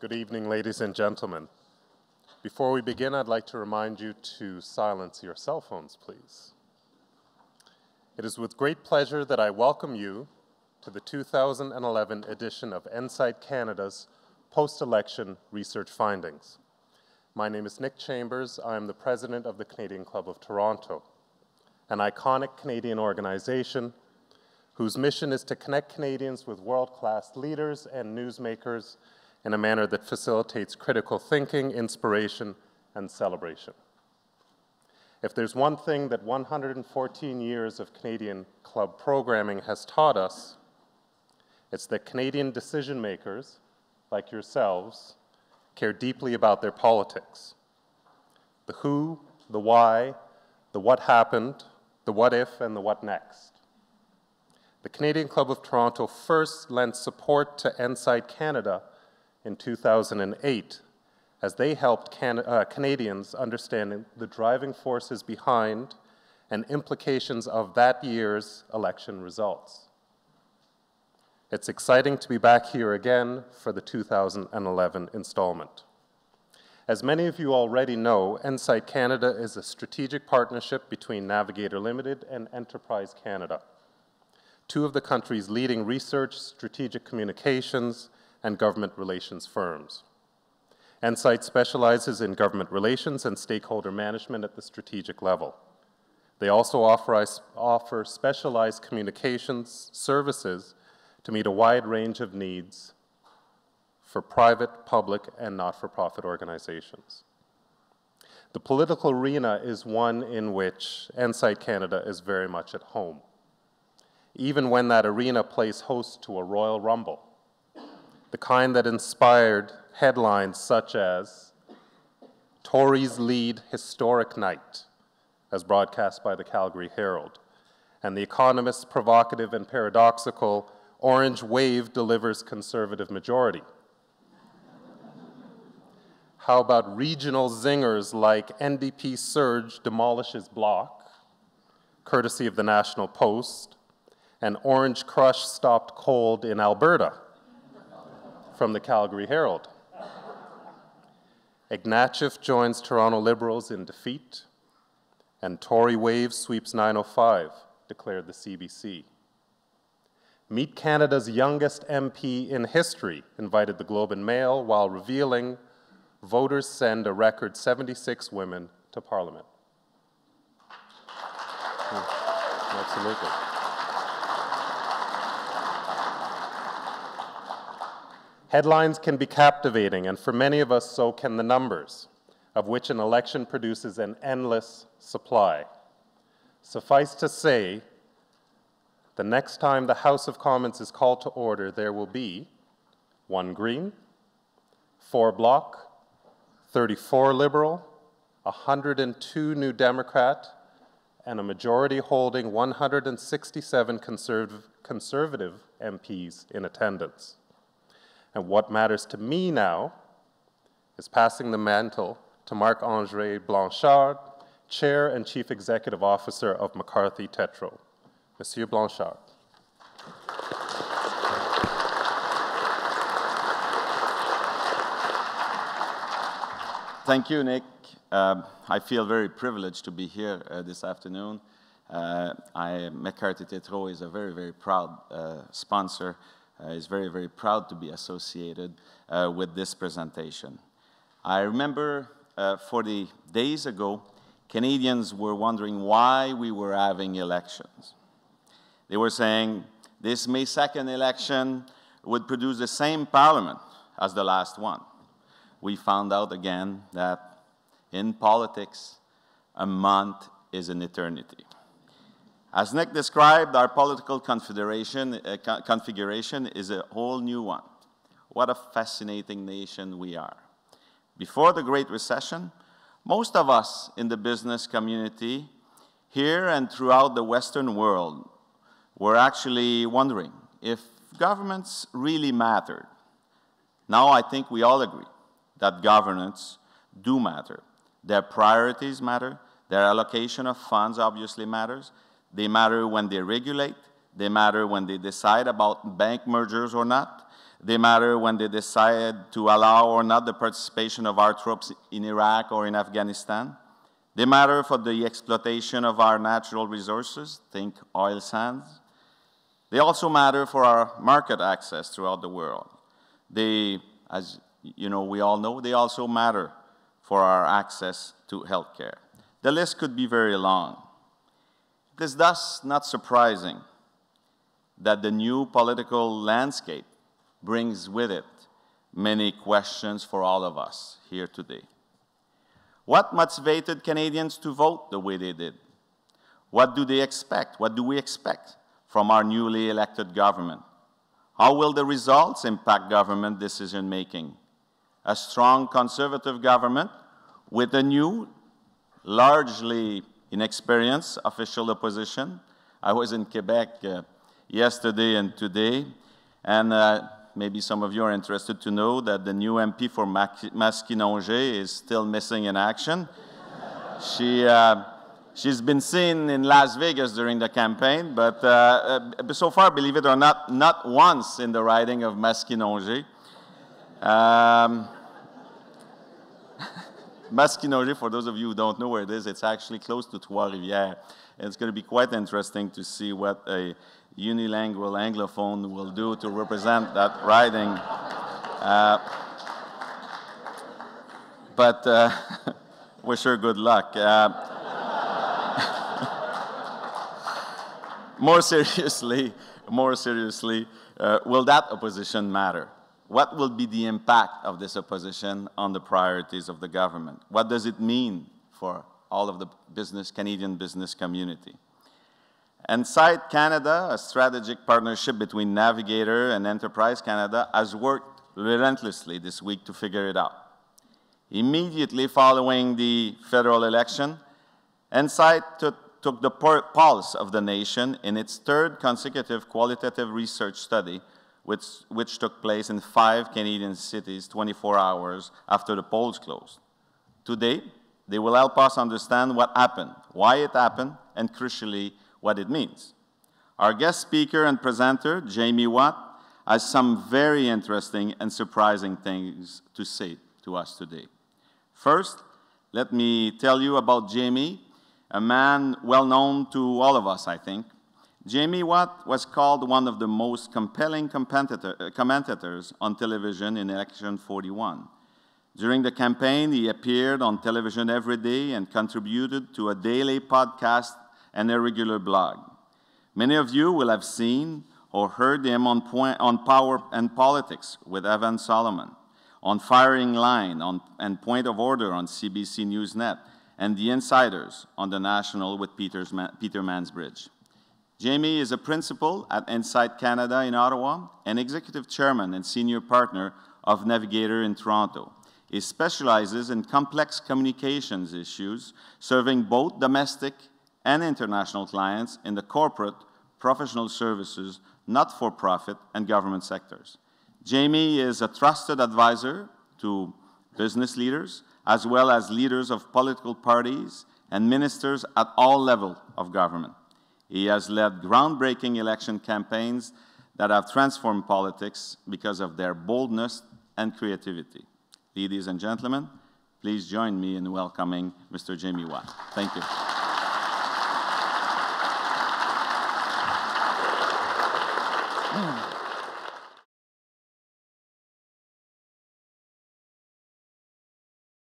Good evening, ladies and gentlemen. Before we begin, I'd like to remind you to silence your cell phones, please. It is with great pleasure that I welcome you to the 2011 edition of Ensight Canada's post-election research findings. My name is Nick Chambers. I am the president of the Canadian Club of Toronto, an iconic Canadian organization whose mission is to connect Canadians with world-class leaders and newsmakers in a manner that facilitates critical thinking, inspiration, and celebration. If there's one thing that 114 years of Canadian club programming has taught us, it's that Canadian decision makers, like yourselves, care deeply about their politics. The who, the why, the what happened, the what if, and the what next. The Canadian Club of Toronto first lent support to Ensight Canada in 2008, as they helped Canadians understand the driving forces behind and implications of that year's election results. It's exciting to be back here again for the 2011 installment. As many of you already know, Ensight Canada is a strategic partnership between Navigator Limited and Enterprise Canada, two of the country's leading research, strategic communications, and government relations firms. Ensight specializes in government relations and stakeholder management at the strategic level. They also offer specialized communications services to meet a wide range of needs for private, public, and not-for-profit organizations. The political arena is one in which Ensight Canada is very much at home, even when that arena plays host to a Royal Rumble, the kind that inspired headlines such as "Tories lead historic night," as broadcast by the Calgary Herald, and The Economist's provocative and paradoxical "Orange wave delivers Conservative majority." How about regional zingers like "NDP surge demolishes bloc," courtesy of the National Post, and "Orange crush stopped cold in Alberta," from the Calgary Herald. Ignatieff joins Toronto Liberals in defeat, and Tory wave sweeps 905, declared the CBC. Meet Canada's youngest MP in history, invited the Globe and Mail, while revealing voters send a record 76 women to Parliament. Absolutely. Headlines can be captivating, and for many of us, so can the numbers, of which an election produces an endless supply. Suffice to say, the next time the House of Commons is called to order, there will be 1 Green, 4 Bloc, 34 Liberal, 102 New Democrat, and a majority holding 167 conservative MPs in attendance. And what matters to me now is passing the mantle to Marc-André Blanchard, Chair and Chief Executive Officer of McCarthy Tétro. Monsieur Blanchard. Thank you, Nick. I feel very privileged to be here this afternoon. McCarthy Tétro is a very, very proud sponsor. Is very, very proud to be associated with this presentation. I remember 40 days ago, Canadians were wondering why we were having elections. They were saying this May 2nd election would produce the same parliament as the last one. We found out again that in politics, a month is an eternity. As Nick described, our political configuration is a whole new one. What a fascinating nation we are. Before the Great Recession, most of us in the business community here and throughout the Western world were actually wondering if governments really mattered. Now I think we all agree that governance do matter. Their priorities matter. Their allocation of funds obviously matters. They matter when they regulate. They matter when they decide about bank mergers or not. They matter when they decide to allow or not the participation of our troops in Iraq or in Afghanistan. They matter for the exploitation of our natural resources, think oil sands. They also matter for our market access throughout the world. They, as we all know, they also matter for our access to healthcare. The list could be very long. It is thus not surprising that the new political landscape brings with it many questions for all of us here today. What motivated Canadians to vote the way they did? What do they expect? What do we expect from our newly elected government? How will the results impact government decision-making? A strong conservative government with a new, largely inexperienced official opposition. I was in Quebec yesterday and today, and maybe some of you are interested to know that the new MP for Masquinongé is still missing in action. She's been seen in Las Vegas during the campaign, but so far, believe it or not once in the riding of Masquinongé. Masquinongé, for those of you who don't know where it is, it's actually close to Trois-Rivières. And it's going to be quite interesting to see what a unilingual Anglophone will do to represent that riding. But wish her good luck. More seriously, will that opposition matter? What will be the impact of this opposition on the priorities of the government? What does it mean for all of the Canadian business community? Ensight Canada, a strategic partnership between Navigator and Enterprise Canada, has worked relentlessly this week to figure it out. Immediately following the federal election, Ensight took the pulse of the nation in its third consecutive qualitative research study, which took place in 5 Canadian cities 24 hours after the polls closed. Today, they will help us understand what happened, why it happened, and crucially, what it means. Our guest speaker and presenter, Jamie Watt, has some very interesting and surprising things to say to us today. First, let me tell you about Jamie, a man well known to all of us, I think. Jamie Watt was called one of the most compelling commentators on television in election 41. During the campaign, he appeared on television every day and contributed to a daily podcast and a regular blog. Many of you will have seen or heard him on Power and Politics with Evan Solomon, on Firing Line and Point of Order on CBC Newsnet, and The Insiders on The National with Peter Mansbridge. Jamie is a principal at Ensight Canada in Ottawa and executive chairman and senior partner of Navigator in Toronto. He specializes in complex communications issues, serving both domestic and international clients in the corporate, professional services, not-for-profit, and government sectors. Jamie is a trusted advisor to business leaders, as well as leaders of political parties and ministers at all levels of government. He has led groundbreaking election campaigns that have transformed politics because of their boldness and creativity. Ladies and gentlemen, please join me in welcoming Mr. Jamie Watt. Thank you.